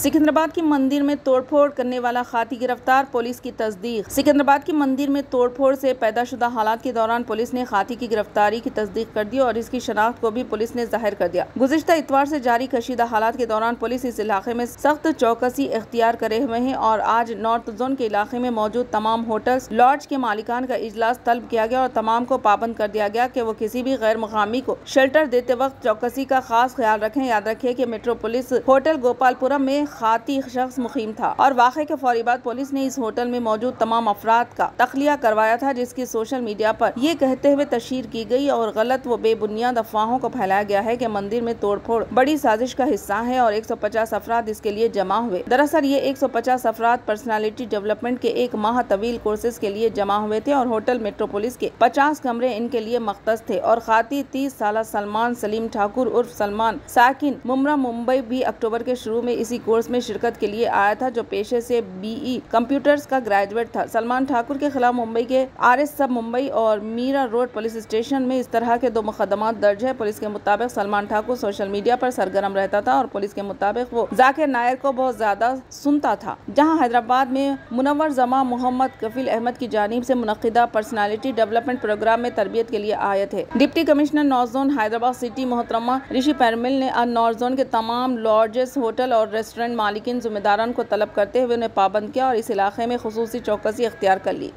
सिकंदराबाद की मंदिर में तोड़फोड़ करने वाला खाती गिरफ्तार, पुलिस की तस्दीक। सिकंदराबाद की मंदिर में तोड़फोड़ से पैदाशुदा हालात के दौरान पुलिस ने खाती की गिरफ्तारी की तस्दीक कर दी और इसकी शनाख्त को भी पुलिस ने जाहिर कर दिया। गुज़िश्ता इतवार से जारी कशीदा हालात के दौरान पुलिस इस इलाके में सख्त चौकसी इख्तियार करे हुए है और आज नॉर्थ जोन के इलाके में मौजूद तमाम होटल्स, लॉज के मालिकान का इजलास तलब किया गया और तमाम को पाबंद कर दिया गया कि वो किसी भी गैर मुकामी को शेल्टर देते वक्त चौकसी का खास ख्याल रखें। याद रखिए कि मेट्रोपोलिस होटल गोपालपुरम में खाती शख्स मुकीम था और वाक़े के फौरी बाद पुलिस ने इस होटल में मौजूद तमाम अफराद का तखलिया करवाया था, जिसकी सोशल मीडिया पर ये कहते हुए तशहीर की गई और गलत व बेबुनियाद अफवाहों को फैलाया गया है कि मंदिर में तोड़फोड़ बड़ी साजिश का हिस्सा है और 150 अफराद इसके लिए जमा हुए। दरअसल ये 150 अफराद पर्सनालिटी डेवलपमेंट के एक माह तवील कोर्सेज के लिए जमा हुए थे और होटल मेट्रोपोलिस के 50 कमरे इनके लिए मख्तस थे और खाती 30 साल सलमान सलीम ठाकुर उर्फ सलमान साकिन मुमरा मुंबई भी अक्टूबर के शुरू में इसी कोर्स में शिरकत के लिए आया था, जो पेशे से BE कंप्यूटर्स का ग्रेजुएट था। सलमान ठाकुर के खिलाफ मुंबई के RS सब मुंबई और मीरा रोड पुलिस स्टेशन में इस तरह के 2 मुकदमात दर्ज है। पुलिस के मुताबिक सलमान ठाकुर सोशल मीडिया पर सरगर्म रहता था और पुलिस के मुताबिक वो जाकिर नायर को बहुत ज्यादा सुनता था। जहां हैदराबाद में मुनव्वर जमा मोहम्मद कफील अहमद की जानिब से मुनक्किदा पर्सनालिटी डेवलपमेंट प्रोग्राम में तरबियत के लिए आए थे। Deputy commissioner north zone Hyderabad city मोहतरमा ऋषि पैरमिल ने नॉर्थ जोन के तमाम लॉजेस, होटल और रेस्टोरेंट मालिकिन जिम्मेदारान को तलब करते हुए उन्हें पाबंद किया और इस इलाके में खुसूसी चौकसी इख्तियार कर ली।